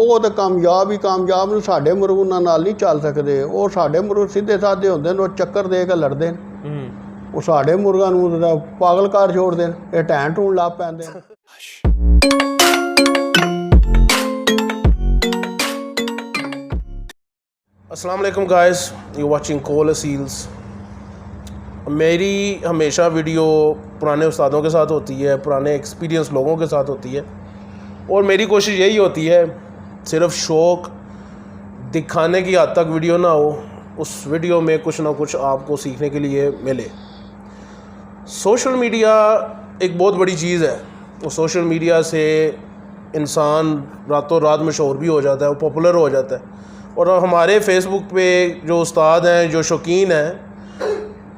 ਉਹ ਤਾਂ ਕਾਮਯਾਬ ਹੀ ਕਾਮਯਾਬ ਨੂੰ ਸਾਡੇ ਮੁਰਗ ਉਹਨਾਂ ਨਾਲ ਨਹੀਂ ਚੱਲ ਸਕਦੇ। ਉਹ ਸਾਡੇ ਮੁਰਗ ਸਿੱਧੇ ਸਾਧੇ ਹੁੰਦੇ ਨੇ, ਉਹ ਚੱਕਰ ਦੇ ਕੇ ਲੜਦੇ ਨੇ। ਉਹ ਸਾਡੇ ਮੁਰਗਾਂ ਨੂੰ ਤਾਂ ਪਾਗਲ ਕਰ ਛੋੜਦੇ ਨੇ, ਇਹ ਢੈਣ ਢੂਣ ਲੱਗ ਪੈਂਦੇ ਨੇ। अस्सलाम वालेकुम गाइस, यू वाचिंग कोल सील्स। मेरी हमेशा वीडियो पुराने उस्तादों के साथ होती है, पुराने एक्सपीरियंस लोगों के साथ होती है, और मेरी कोशिश यही होती है सिर्फ शौक़ दिखाने की हद तक वीडियो ना हो, उस वीडियो में कुछ ना कुछ आपको सीखने के लिए मिले। सोशल मीडिया एक बहुत बड़ी चीज़ है। वो सोशल मीडिया से इंसान रातों रात मशहूर भी हो जाता है, वो पॉपुलर हो जाता है। और हमारे फेसबुक पे जो उस्ताद हैं, जो शौकीन हैं,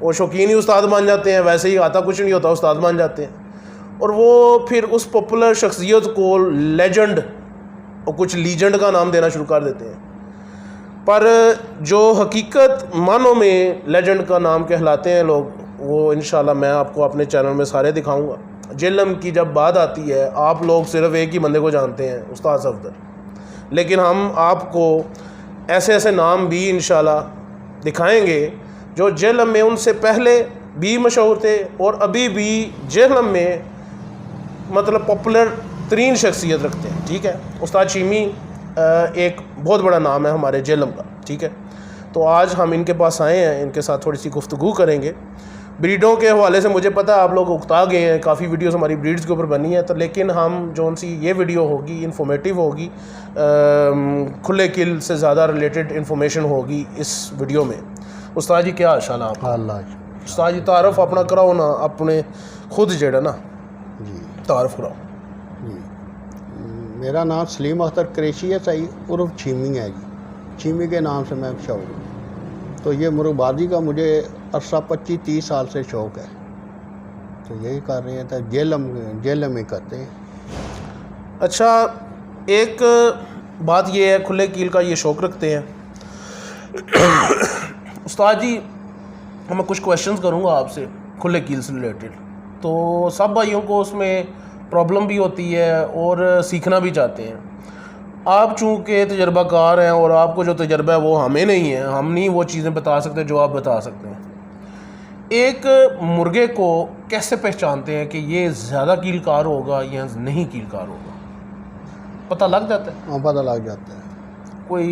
वो शौकीन ही उस्ताद बन जाते हैं। वैसे ही आता कुछ नहीं होता, उस्ताद बन जाते हैं। और वो फिर उस पॉपुलर शख्सियत को लेजेंड और कुछ लीजेंड का नाम देना शुरू कर देते हैं। पर जो हकीकत मानों में लेजेंड का नाम कहलाते हैं लोग, वो इंशाल्लाह मैं आपको अपने चैनल में सारे दिखाऊंगा। जेलम की जब बात आती है, आप लोग सिर्फ एक ही बंदे को जानते हैं, उस्ताद सफदर, लेकिन हम आपको ऐसे ऐसे नाम भी इंशाल्लाह दिखाएंगे जो जेलम में उनसे पहले भी मशहूर थे और अभी भी जेलम में मतलब पॉपुलर तरीन शख्सियत रखते हैं। ठीक है, उस्ताद चीमी एक बहुत बड़ा नाम है हमारे जेलम का। ठीक है, तो आज हम इनके पास आए हैं, इनके साथ थोड़ी सी गुफ्तगू करेंगे। ब्रीडों के हवाले से मुझे पता है आप लोग उकता गए हैं, काफ़ी वीडियोस हमारी ब्रीड्स के ऊपर बनी है, तो लेकिन हम जो सी ये वीडियो होगी इन्फॉर्मेटिव होगी, खुले किल से ज़्यादा रिलेटेड इन्फॉर्मेशन होगी इस वीडियो में। उस्ताद जी क्या हाल आप? उस्ताद जी तारफ़ अपना कराओ ना, अपने खुद जेड़ा ना जी तारफ़ कराओ। जी मेरा नाम सलीम अख्तर कुरैशी है सही, उर्फ चीमी है जी। चीमी के नाम से मैं मशहूर हूँ। तो ये मुर्गबाजी का मुझे अरसा 25-30 साल से शौक़ है, तो यही कर रहे हैं, तो जेलम में करते हैं। अच्छा, एक बात ये है, खुले कील का ये शौक़ रखते हैं। उस्ताद जी मैं कुछ क्वेश्चंस करूँगा आपसे खुले कील से रिलेटेड, तो सब भाइयों को उसमें प्रॉब्लम भी होती है और सीखना भी चाहते हैं। आप चूँकि तजर्बाकार हैं और आपको जो तजर्बा है वो हमें नहीं है, हम नहीं वो चीज़ें बता सकते जो आप बता सकते हैं। एक मुर्गे को कैसे पहचानते हैं कि ये ज़्यादा कीलकार होगा या नहीं कीलकार होगा? पता लग जाता है? हाँ, पता लग जाता है। कोई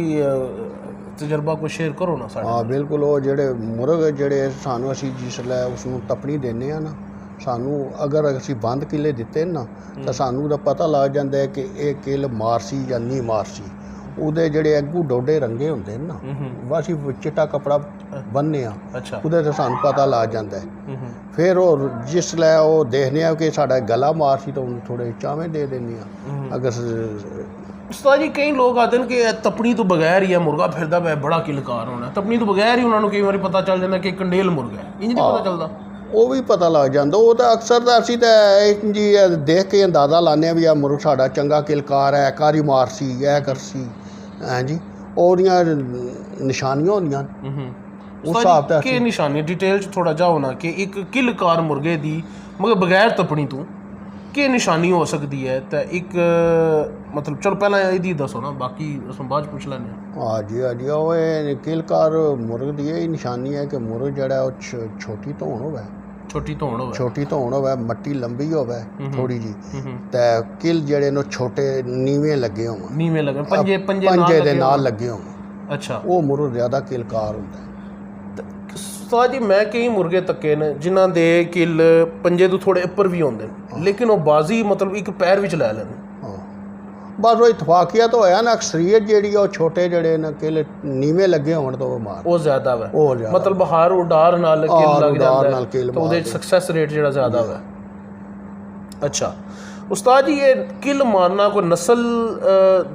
तजर्बा को शेयर करो ना साढ़े। हाँ बिल्कुल, वो जेड़े मुर्ग जेड़े सानू असी जिसलै उसनू तपनी देने ना, सानू अगर असी बंद किले दिते ना, तो सानू दा पता लग जाता है कि ये किल मारसी या नहीं मारसी। उहदे जेड़े अग्गू डोडे रंगे होंदे ना, असी चिट्टा कपड़ा बन्ने आ, अच्छा, उहदे ते सानू पता लग जाता है। फिर वो जिसलै वो देखने आ कि साडा गला मारसी, तो उन्हें थोड़े चावे दे देने आ। अगर उस्ताद जी कई लोग आते हैं कि तपनी तो बगैर ही है मुर्गा फिरदा है, बड़ा किलकार होना, तपनी तो बगैर ही उन्होंने कई बार पता चल जाता कि कंडेल मुर्गा है, इंज नहीं पता चलता? वो भी पता लग जाता। वो तो अक्सर तो असी तो जी देख के अंदाज़ा लाने भी आ मुर्ग साडा चंगा किलकार है, कारी मारसी है करसी हैं जी, और निशानियां होंदियां उस हिसाब ते के निशानियां डिटेल थोड़ा जाओ ना कि एक किलकार मुर्गे दी मगर बगैर तपनी तो के निशानी हो सकती है। तो एक मतलब चलो पहला यही दसो ना, बाकी उस बाद पूछ लेने। हाँ जी हाँ जी, वो किलकार मुर्ग की यही निशानी है कि मुर्ग जड़ा छोटी धौन होवे, छोटी धौन होवे, मट्टी लंबी होवे थोड़ी जी, ते किल जड़े नो छोटे नीवे लगे होवे, पंजे दे नाल लगे होवे। अच्छा, वो मुर्ग ज़्यादा किलकार होंदा है। उस्ताद जी मैं कई मुर्गे तक्के ने जिन्हां दे किल पंजे तो थोड़े उपर भी होंदे ने, लेकिन वो बाजी मतलब एक पैर विच लै लैंदे। बस वो इतफाकिया तो होया ना, अक्सरीयत जेड़ी है छोटे जड़े न किल नीवे लगे होण तो वो मार वो ज़्यादा है, मतलब बाहर उडार नाल किल लग जांदा है, तो उहदे सक्सेस रेट जेड़ा ज़्यादा है। अच्छा उस्ताद जी ये किल मारना कोई नस्ल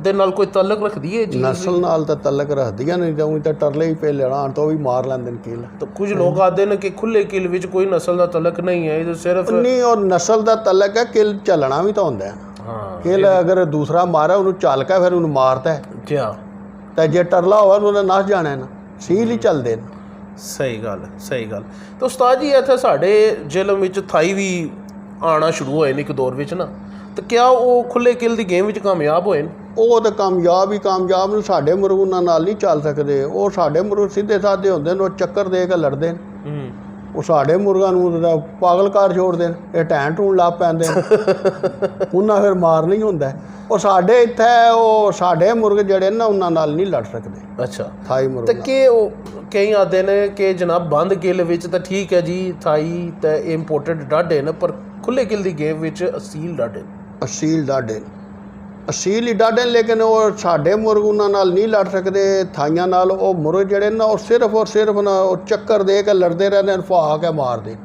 दे नाल कोई तल्लक रखदी है जी? नस्ल नाल तो तल्लक रखदी है, नहीं तो टरले ही पे लड़ान तो भी मार लेंदे न किल। तो कुछ लोग आते हैं कि खुले किल विच कोई नस्ल दा तल्लक नहीं है, ये सिर्फ नहीं, और नस्ल दा तल्लक है, किल चलना भी तो होंदा है। हाँ, किल अगर दूसरा मारा उन्हें चल के फिर उन्हें मारता है क्या, तो जे टरला होवे उन्हें नस जाना है ना, सील ही चलते हैं। सही गल है, सही गल। तो उस्ताद जी इत्थे साडे जेलम विच थाई भी आना शुरू होए ने एक दौर विच ना, ਤੇ ਕਿਆ ਉਹ ਖੁੱਲੇ ਕਿਲ ਦੀ ਗੇਮ ਵਿੱਚ ਕਾਮਯਾਬ ਹੋਏ ਨੇ? ਉਹ ਤਾਂ ਕਾਮਯਾਬ ਨੂੰ ਸਾਡੇ ਮੁਰਗ ਉਹਨਾਂ ਨਾਲ ਨਹੀਂ ਚੱਲ ਸਕਦੇ। ਉਹ ਸਾਡੇ ਮੁਰਗ ਸਿੱਧੇ ਸਾਧੇ ਹੁੰਦੇ ਨੇ, ਉਹ ਚੱਕਰ ਦੇ ਕੇ ਲੜਦੇ ਨੇ। ਉਹ ਸਾਡੇ ਮੁਰਗਾਂ ਨੂੰ ਤਾਂ ਪਾਗਲ ਕਰ ਛੋੜਦੇ ਨੇ, ਇਹ ਢੈਣ ਢੂਣ ਲੱਭ ਪੈਂਦੇ ਨੇ ਉਹਨਾਂ ਫਿਰ ਮਾਰ ਨਹੀਂ ਹੁੰਦਾ। ਉਹ ਸਾਡੇ ਇੱਥੇ ਉਹ ਸਾਡੇ ਮੁਰਗ ਜਿਹੜੇ ਨਾ ਉਹਨਾਂ ਨਾਲ ਨਹੀਂ ਲੜ ਸਕਦੇ। ਅੱਛਾ, ਥਾਈ ਮੁਰਗ ਤੇ ਕਿ ਉਹ ਕਈ ਆਦੇ ਨੇ ਕਿ ਜਨਾਬ ਬੰਦ ਕਿਲ ਵਿੱਚ ਤਾਂ ਠੀਕ ਹੈ ਜੀ, ਥਾਈ ਤੇ ਇੰਪੋਰਟਡ ਡਾਢੇ ਨੇ, ਪਰ ਖੁੱਲੇ ਕਿਲ ਦੀ ਗੇਮ ਵਿੱਚ ਅਸੀਲ ਡਾਢੇ ਨੇ। ਅਸੀਲ ਹੀ ਡਾਢੇ ਨੇ, ਲੇਕਿਨ ਉਹ ਸਾਡੇ ਮੁਰਗ ਉਹਨਾਂ ਨਾਲ ਨਹੀਂ ਲੜ ਸਕਦੇ ਥਾਈਆਂ ਨਾਲ। ਉਹ ਮੁਰਗ ਜਿਹੜੇ ਨਾ ਉਹ ਸਿਰਫ ਔਰ ਸਿਰਫ ਨਾ ਉਹ ਚੱਕਰ ਦੇ ਕੇ ਲੜਦੇ ਰਹਿੰਦੇ ਨੇ, ਫਹਾ ਕੇ ਮਾਰਦੇ।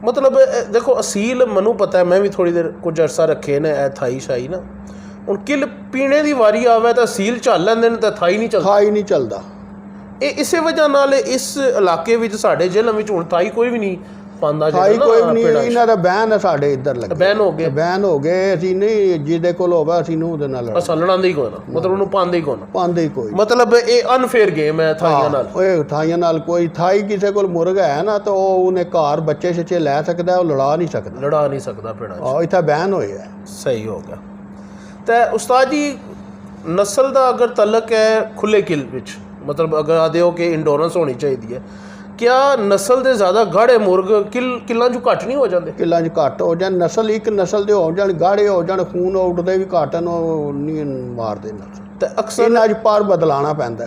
ਮਤਲਬ ਦੇਖੋ ਅਸੀਲ ਮੈਨੂੰ ਪਤਾ, ਮੈਂ ਵੀ ਥੋੜੀ ਦੇਰ ਕੁਝ ਅਰਸਾ ਰੱਖੇ ਨੇ ਇਹ ਥਾਈ ਸ਼ਾਈ ਨਾ। ਹੁਣ ਕਿਲ ਪੀਣੇ ਦੀ ਵਾਰੀ ਆਵੇ ਤਾਂ ਅਸੀਲ ਚੱਲ ਲੈਂਦੇ ਨੇ ਤਾਂ ਥਾਈ ਨਹੀਂ ਚੱਲਦਾ। ਇਹ ਇਸੇ ਵਜ੍ਹਾ ਨਾਲ ਇਸ ਇਲਾਕੇ ਵਿੱਚ ਸਾਡੇ ਜ਼ਿਲ੍ਹੇ ਵਿੱਚ ਹੁਣ ਥਾਈ ਕੋਈ ਵੀ ਨਹੀਂ ਪਾਉਂਦਾ। ਥਾਈ ਕੋਈ ਵੀ ਨਹੀਂ, ਇਹਨਾਂ ਦਾ ਬੈਨ ਹੈ ਸਾਡੇ ਇੱਧਰ ਲੱਗੇ। ਬੈਨ ਹੋ ਗਏ। ਅਸੀਂ ਨਹੀਂ, ਜਿਹਦੇ ਕੋਲ ਹੋਵੇ ਅਸੀਂ ਨੂੰ ਉਹਦੇ ਨਾਲ ਲੜਾਂਦੇ ਹੀ ਕੋਈ ਨਾ, ਮਤਲਬ ਉਹਨੂੰ ਪਾਉਂਦੇ ਹੀ ਕੋਈ। ਮਤਲਬ ਇਹ ਅਨਫੇਅਰ ਗੇਮ ਹੈ ਥਾਈਆਂ ਨਾਲ। ਓਏ ਥਾਈਆਂ ਨਾਲ ਕੋਈ ਥਾਈ ਕਿਸੇ ਕੋਲ ਮੁਰਗਾ ਹੈ ਨਾ ਤਾਂ ਉਹ ਉਹਨੇ ਘਰ ਬੱਚੇ ਛੇ ਲੈ ਸਕਦਾ, ਉਹ ਲੜਾ ਨਹੀਂ ਸਕਦਾ ਪਿੰਡਾਂ 'ਚ। ਇੱਥੇ ਬੈਨ ਹੋਏ ਹੈ। ਸਹੀ ਹੋ ਗਿਆ। ਤੇ ਉਸਤਾਦ ਜੀ ਨਸਲ ਦਾ ਅਗਰ ਤਲਕ ਹੈ ਖੁੱਲੇ ਕਿਲ ਵਿੱਚ, ਮਤਲਬ ਅਗਰ ਆਦੇ ਹੋ ਕਿ ਇੰਡੋਰੈਂਸ ਹੋਣੀ ਚਾਹੀਦੀ ਹੈ, ਕਿਆ ਨਸਲ ਦੇ ਜ਼ਿਆਦਾ ਗਾੜੇ ਮੁਰਗ ਕਿੱਲਾਂ 'ਚ ਘੱਟ ਨਹੀਂ ਹੋ ਜਾਂਦੇ? ਕਿੱਲਾਂ 'ਚ ਘੱਟ ਹੋ ਜਾਣ। ਨਸਲ ਇੱਕ ਨਸਲ ਦੇ ਹੋ ਜਾਣ, ਗਾੜੇ ਹੋ ਜਾਣ, ਖੂਨ ਉੱਡਦੇ ਵੀ ਘੱਟ ਨੂੰ ਨਹੀਂ ਮਾਰਦੇ ਨਸਲ। ਤੇ ਅਕਸਰ ਇਹਨਾਂ 'ਚ ਪਰ ਬਦਲਾਣਾ ਪੈਂਦਾ।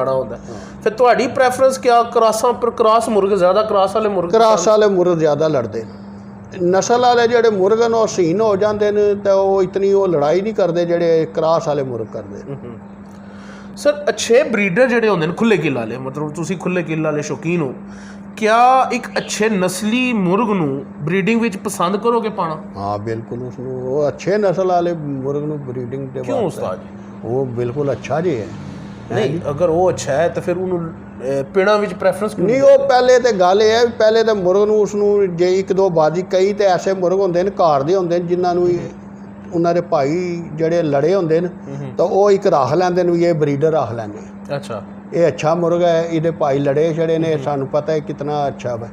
ਹੁੰਦਾ। ਫਿਰ ਤੁਹਾਡੀ ਪ੍ਰੈਫਰੈਂਸ ਕਿਆ? ਕ੍ਰਾਸ ਮੁਰਗ ਜ਼ਿਆਦਾ? ਕ੍ਰਾਸ ਵਾਲੇ ਮੁਰਗ ਜ਼ਿਆਦਾ ਲੜਦੇ ਨੇ। ਨਸਲ ਵਾਲੇ ਜਿਹੜੇ ਮੁਰਗ ਨੇ ਉਹ ਹਸੀਨ ਹੋ ਜਾਂਦੇ ਨੇ ਤੇ ਉਹ ਇਤਨੀ ਉਹ ਲੜਾਈ ਨਹੀਂ ਕਰਦੇ ਜਿਹੜੇ ਕ੍ਰਾਸ ਵਾਲੇ ਮੁਰਗ ਕਰਦੇ। ਸਰ ਅੱਛੇ ਬਰੀਡਰ ਜਿਹੜੇ ਹੁੰਦੇ ਨੇ ਖੁੱਲੇ ਕਿੱਲ ਵਾਲੇ, ਮਤਲਬ ਤੁਸੀਂ ਖੁੱਲੇ ਕਿੱਲ ਵਾਲੇ ਸ਼ੌਕੀਨ ਹੋ, ਕਿਆ ਇੱਕ ਅੱਛੇ ਨਸਲੀ ਮੁਰਗ ਨੂੰ ਬਰੀਡਿੰਗ ਵਿੱਚ ਪਸੰਦ ਕਰੋਗੇ ਪਾਣਾ? ਹਾਂ ਬਿਲਕੁਲ, ਉਸਨੂੰ ਉਹ ਅੱਛੇ ਨਸਲ ਵਾਲੇ ਮੁਰਗ ਨੂੰ ਬਰੀਡਿੰਗ ਦੇ ਕਿਉਂ ਉਸਤਾਦ ਜੀ? ਉਹ ਬਿਲਕੁਲ ਅੱਛਾ ਜੀ ਹੈ। ਨਹੀਂ, ਅਗਰ ਉਹ ਅੱਛਾ ਹੈ ਤਾਂ ਫਿਰ ਉਹਨੂੰ ਪਿੰਡਾਂ ਵਿੱਚ ਪ੍ਰੈਫਰੈਂਸ ਨਹੀਂ। ਉਹ ਪਹਿਲੇ ਤਾਂ ਗੱਲ ਇਹ ਹੈ, ਪਹਿਲੇ ਤਾਂ ਮੁਰਗ ਨੂੰ ਉਸਨੂੰ ਜੇ ਇੱਕ ਦੋ ਬਾਜੀ, ਕਈ ਤਾਂ ਐਸੇ ਮੁਰਗ ਹੁੰਦੇ ਨੇ ਘਰ ਦੇ ਹੁੰਦੇ ਨੇ ਜਿਨ੍ਹਾਂ ਨੂੰ ਉਹਨਾਂ ਦੇ ਭਾਈ ਜਿਹੜੇ ਲੜੇ ਹੁੰਦੇ ਨੇ ਤਾਂ ਉਹ ਇੱਕ ਰੱਖ ਲੈਂਦੇ ਨੇ, ਇਹ ਬਰੀਡਰ ਰੱਖ ਲੈਂਦੇ। ਅੱਛਾ, ਇਹ ਅੱਛਾ ਮੁਰਗ ਹੈ, ਇਹਦੇ ਭਾਈ ਲੜੇ ਛੜੇ ਨੇ, ਸਾਨੂੰ ਪਤਾ ਹੈ ਕਿਤਨਾ ਅੱਛਾ ਵਾ,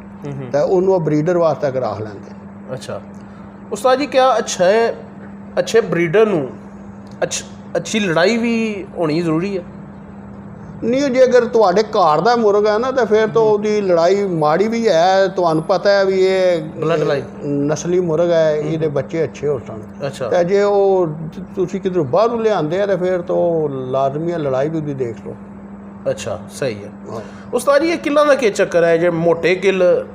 ਤਾਂ ਉਹਨੂੰ ਉਹ ਬਰੀਡਰ ਵਾਸਤੇ ਰੱਖ ਲੈਂਦੇ। ਅੱਛਾ ਉਸਤਾਦ ਜੀ, ਕਿਆ ਅੱਛੇ ਬਰੀਡਰ ਨੂੰ ਅੱਛੀ ਲੜਾਈ ਵੀ ਹੋਣੀ ਜ਼ਰੂਰੀ ਹੈ? ਨਹੀਂ, ਜੇ ਅਗਰ ਤੁਹਾਡੇ ਘਰ ਦਾ ਮੁਰਗ ਹੈ ਨਾ ਤਾਂ ਫਿਰ ਤਾਂ ਉਹਦੀ ਲੜਾਈ ਮਾੜੀ ਵੀ ਹੈ। ਤੁਹਾਨੂੰ ਪਤਾ ਹੈ ਵੀ ਇਹ ਬਲੱਡ ਲਾਈਨ ਨਸਲੀ ਮੁਰਗ ਹੈ, ਇਹਦੇ ਬੱਚੇ ਅੱਛੇ ਹੋ ਸਨ। ਅੱਛਾ, ਤੇ ਜੇ ਉਹ ਤੁਸੀਂ ਕਿਧਰੋਂ ਬਾਹਰੋਂ ਲਿਆਂਦੇ ਆ ਤਾਂ ਫਿਰ ਤਾਂ ਉਹ ਲਾਜ਼ਮੀ ਹੈ, ਲੜਾਈ ਵੀ ਉਹਦੀ ਦੇਖ ਲਓ। ਅੱਛਾ, ਸਹੀ ਹੈ। ਉਸਤਾਦ ਜੀ ਇਹ ਕਿੱਲਾਂ ਦਾ ਕੀ ਚੱਕਰ ਹੈ? ਜੇ ਮੋਟੇ ਕਿੱਲ,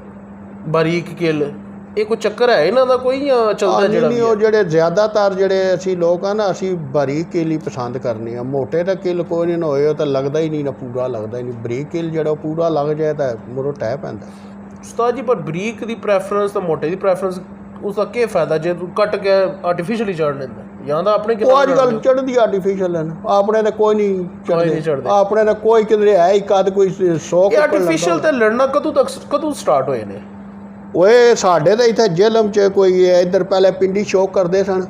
ਬਾਰੀਕ ਕਿੱਲ, ਇਹ ਕੋਈ ਚੱਕਰ ਹੈ ਇਹਨਾਂ ਦਾ ਕੋਈ ਜਾਂ ਚੱਲਦਾ ਜਿਹੜਾ? ਨਹੀਂ, ਉਹ ਜਿਹੜੇ ਜ਼ਿਆਦਾਤਰ ਜਿਹੜੇ ਅਸੀਂ ਲੋਕ ਆ ਨਾ, ਅਸੀਂ ਬਾਰੀਕ ਕਿੱਲ ਹੀ ਪਸੰਦ ਕਰਨੇ ਆ। ਮੋਟੇ ਦਾ ਕਿੱਲ ਕੋਈ ਨਹੀਂ ਹੋਏ, ਉਹ ਤਾਂ ਲੱਗਦਾ ਹੀ ਨਹੀਂ ਨਾ, ਪੂਰਾ ਲੱਗਦਾ ਹੀ ਨਹੀਂ। ਬਰੀਕ ਕਿੱਲ ਜਿਹੜਾ ਉਹ ਪੂਰਾ ਲੱਗ ਜਾਏ ਤਾਂ ਮੁਰੋ ਟਹਿ ਪੈਂਦਾ। ਉਸਤਾਦ ਜੀ, ਪਰ ਬਰੀਕ ਦੀ ਪ੍ਰੈਫਰੈਂਸ ਤਾਂ ਮੋਟੇ ਦੀ ਪ੍ਰੈਫਰੈਂਸ, ਉਸਦਾ ਕੀ ਫਾਇਦਾ ਜੇ ਤੂੰ ਕੱਟ ਕੇ ਆਰਟੀਫੀਸ਼ੀਅਲੀ ਚੜ੍ਹ ਲੈਂਦਾ? ਜਾਂ ਤਾਂ ਆਪਣੇ ਉਹ ਅੱਜ ਕੱਲ੍ਹ ਚੜ੍ਹਦੀ ਆਰਟੀਫੀਸ਼ੀਅਲ ਹੈ, ਆਪਣੇ ਤਾਂ ਕੋਈ ਨਹੀਂ ਚੜ੍ਹਦੇ। ਆਪਣੇ ਤਾਂ ਕੋਈ ਕਿਧਰੇ ਹੈ ਹੀ ਕਦ ਕੋਈ 100। ਆਰਟੀਫੀਸ਼ੀਅਲ ਤੇ ਲੜਨਾ ਕਦੋਂ ਸਟਾਰਟ ਹੋਏ ਨੇ? ਓਏ ਸਾਡੇ ਤਾਂ ਇੱਥੇ ਜੇਲਮ 'ਚ ਕੋਈ ਇੱਧਰ ਪਹਿਲੇ ਪਿੰਡੀ ਸ਼ੌਕ ਕਰਦੇ ਸਨ,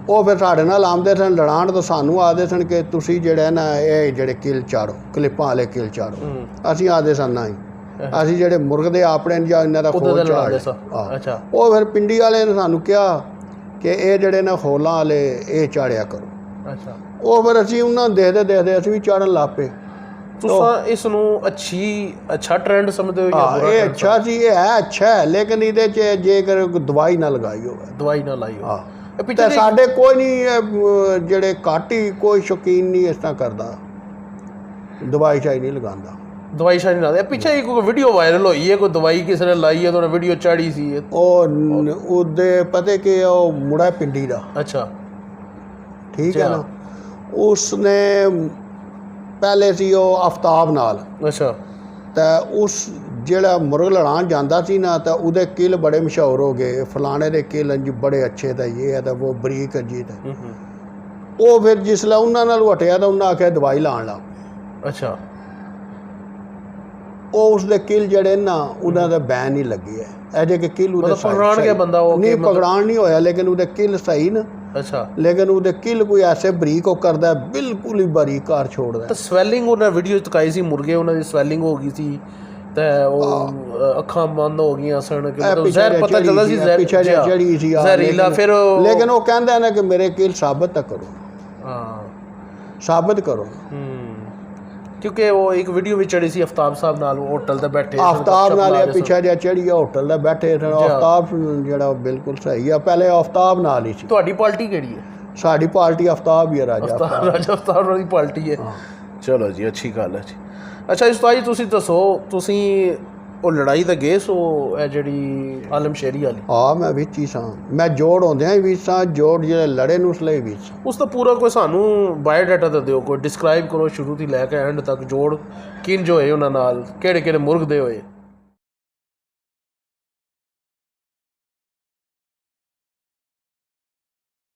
ਉਹ ਫਿਰ ਸਾਡੇ ਨਾਲ ਆਉਂਦੇ ਸਨ ਲੜਾਉਣ, ਤਾਂ ਸਾਨੂੰ ਆਖਦੇ ਸਨ ਕਿ ਤੁਸੀਂ ਜਿਹੜਾ ਨਾ ਇਹ ਜਿਹੜੇ ਕਿੱਲ ਚਾੜੋ, ਕਲਿੱਪਾਂ ਵਾਲੇ ਕਿੱਲ ਚਾੜੋ। ਅਸੀਂ ਆਖਦੇ ਸਨ ਨਾ ਹੀ, ਅਸੀਂ ਜਿਹੜੇ ਮੁਰਗ ਦੇ ਆਪਣੇ ਜਾਂ ਇਹਨਾਂ ਦਾ ਖੋਲ ਚਾੜ। ਅੱਛਾ, ਉਹ ਫਿਰ ਪਿੰਡੀ ਵਾਲੇ ਨੇ ਸਾਨੂੰ ਕਿਹਾ ਕਿ ਇਹ ਜਿਹੜੇ ਨਾ ਖੋਲਾਂ ਵਾਲੇ ਇਹ ਚਾੜਿਆ ਕਰੋ। ਅੱਛਾ, ਉਹ ਫਿਰ ਅਸੀਂ ਉਹਨਾਂ ਨੂੰ ਦੇਖਦੇ ਅਸੀਂ ਵੀ ਚਾੜਨ ਲੱਗ ਪਏ। ਤੁਸੀਂ ਇਸ ਨੂੰ ਅੱਛਾ ਟ੍ਰੈਂਡ ਸਮਝਦੇ ਹੋ ਜਾਂ ਬੁਰਾ? ਇਹ ਅੱਛਾ ਸੀ, ਇਹ ਹੈ ਅੱਛਾ ਹੈ, ਲੇਕਿਨ ਇਹਦੇ 'ਚ ਜੇਕਰ ਦਵਾਈ ਨਾ ਲਗਾਈ ਹੋਵੇ, ਦਵਾਈ ਨਾ ਲਾਈ ਹੋਵੇ। ਤੇ ਸਾਡੇ ਕੋਈ ਨਹੀਂ, ਜਿਹੜੇ ਘੱਟ ਹੀ ਕੋਈ ਸ਼ੌਕੀਨ ਨਹੀਂ ਇਸ ਤਰ੍ਹਾਂ ਕਰਦਾ, ਦਵਾਈ ਸ਼ਾਈ ਨਹੀਂ ਲਗਾਉਂਦਾ। ਦਵਾਈ ਸ਼ਾਈ ਨਹੀਂ ਲਾਉਂਦਾ। ਪਿੱਛੇ ਕੋਈ ਵੀਡੀਓ ਵਾਇਰਲ ਹੋਈ ਹੈ, ਕੋਈ ਦਵਾਈ ਕਿਸੇ ਨੇ ਲਾਈ ਹੈ ਤਾਂ ਉਹਨੇ ਵੀਡੀਓ ਚਾੜੀ ਸੀ। ਉਹਦੇ ਪਤਾ ਕਿ ਉਹ ਮੁੰਡਾ ਪਿੰਡੀ ਦਾ। ਅੱਛਾ, ਠੀਕ ਹੈ ਨਾ। ਉਸਨੇ ਪਹਿਲੇ ਸੀ ਉਹ ਆਫਤਾਬ ਨਾਲ। ਅੱਛਾ, ਤਾਂ ਉਸ ਜਿਹੜਾ ਮੁਰਗ ਲੜਾਉਣ ਜਾਂਦਾ ਸੀ ਨਾ ਤਾਂ ਉਹਦੇ ਕਿੱਲ ਬੜੇ ਮਸ਼ਹੂਰ ਹੋ ਗਏ, ਫਲਾਣੇ ਦੇ ਕਿੱਲ ਜੀ ਬੜੇ ਅੱਛੇ ਤਾਂ ਇਹ ਹੈ ਤਾਂ ਉਹ ਬਰੀਕ ਅਜੀਤ ਹੈ। ਉਹ ਫਿਰ ਜਿਸਲੇ ਉਹਨਾਂ ਨਾਲ ਹਟਿਆ ਤਾਂ ਉਹਨਾਂ ਆਖਿਆ ਦਵਾਈ ਲਾਉਣ ਲਾ। ਅੱਛਾ, ਉਹ ਉਸਦੇ ਕਿੱਲ ਜਿਹੜੇ ਨਾ ਉਹਨਾਂ ਦਾ ਬੈਨ ਹੀ ਲੱਗੀ ਹੈ। ਇਹ ਜੇ ਕਿ ਕਿੱਲ ਉਹਦੇ ਪਕੜਾਣ ਗਿਆ ਬੰਦਾ, ਉਹ ਨਹੀਂ ਪਕੜਾਣ ਨਹੀਂ ਹੋਇਆ, ਲੇਕਿਨ ਉਹਦੇ ਕਿੱਲ ਸਹੀ ਨਾ। ਅੱਛਾ, ਲੇਕਿਨ ਉਹਦੇ ਕਿੱਲ ਕੋਈ ਐਸੇ ਬਰੀਕ ਉਹ ਕਰਦਾ, ਬਿਲਕੁਲ ਹੀ ਬਾਰੀਕ ਕਾਰ ਛੋੜਦਾ। ਤਾਂ ਸਵੈਲਿੰਗ ਉਹਨਾਂ ਵੀਡੀਓ ਦਿਖਾਈ ਸੀ, ਮੁਰਗੇ ਉਹਨਾਂ ਦੀ ਸਵੈਲਿੰਗ ਹੋ ਗਈ ਸੀ, ਤੇ ਉਹ ਅੱਖਾਂ ਬੰਦ ਹੋ ਗਈਆਂ ਸਨ ਕਿ ਮਤਲਬ ਪਿੱਛੇ ਜ਼ਹਿਰ ਪਤਾ ਚੱਲਦਾ ਸੀ ਜ਼ਹਿਰ ਪਿੱਛੇ ਚੜੀ ਸੀ ਜ਼ਹਿਰੀਲਾ ਫਿਰ ਲੇਕਿਨ ਉਹ ਕਹਿੰਦਾ ਨਾ ਕਿ ਮੇਰੇ ਕਿਲ ਸਾਬਤ ਤਾਂ ਕਰੋ, ਹਾਂ ਸਾਬਤ ਕਰੋ। ਕਿਉਂਕਿ ਉਹ ਇੱਕ ਵੀਡੀਓ ਵੀ ਚੜੀ ਸੀ ਆਫਤਾਬ ਸਾਹਿਬ ਨਾਲ ਹੋਟਲ ਤੇ ਬੈਠੇ ਆਫਤਾਬ ਨਾਲ ਇਹ ਪਿੱਛੇ ਜਿਹਾ ਚੜੀ ਆ ਹੋਟਲ ਤੇ ਬੈਠੇ ਸਨ। ਆਫਤਾਬ ਜਿਹੜਾ ਬਿਲਕੁਲ ਸਹੀ ਆ, ਪਹਿਲੇ ਆਫਤਾਬ ਨਾਲ ਹੀ ਸੀ। ਤੁਹਾਡੀ ਪਾਰਟੀ ਕਿਹੜੀ ਹੈ? ਸਾਡੀ ਪਾਰਟੀ ਆਫਤਾਬ ਹੀ ਹੈ, ਰਾਜਾ ਰਾਜਾ ਆਫਤਾਬ ਦੀ ਪਾਰਟੀ ਹੈ। ਚਲੋ ਜੀ, ਅੱਛੀ ਗੱਲ ਹੈ ਜੀ। ਅੱਛਾ ਉਸਤਾਦ ਜੀ, ਤੁਸੀਂ ਦੱਸੋ, ਤੁਸੀਂ ਉਹ ਲੜਾਈ ਤਾਂ ਗਏ ਸੋ ਇਹ ਜਿਹੜੀ ਆਲਮ ਸ਼ੇਰੀ ਵਾਲੀ? ਹਾਂ, ਮੈਂ ਵਿੱਚ ਹੀ ਸਾਂ। ਮੈਂ ਜੋੜ ਹੁੰਦਿਆਂ ਹੀ ਵਿੱਚ ਸਾਂ, ਜੋੜ ਜਿਹੜੇ ਲੜੇ ਨੂੰ ਉਸ ਲਈ ਵਿੱਚ ਸਾਂ। ਉਸ ਦਾ ਪੂਰਾ ਕੋਈ ਸਾਨੂੰ ਬਾਇਓਡਾਟਾ ਤਾਂ ਦਿਓ, ਕੋਈ ਡਿਸਕ੍ਰਾਈਬ ਕਰੋ ਸ਼ੁਰੂ ਤੋਂ ਲੈ ਕੇ ਐਂਡ ਤੱਕ। ਜੋੜ ਕਿੰਜ ਹੋਏ ਉਹਨਾਂ ਨਾਲ, ਕਿਹੜੇ ਕਿਹੜੇ ਮੁਲਕ ਦੇ ਹੋਏ?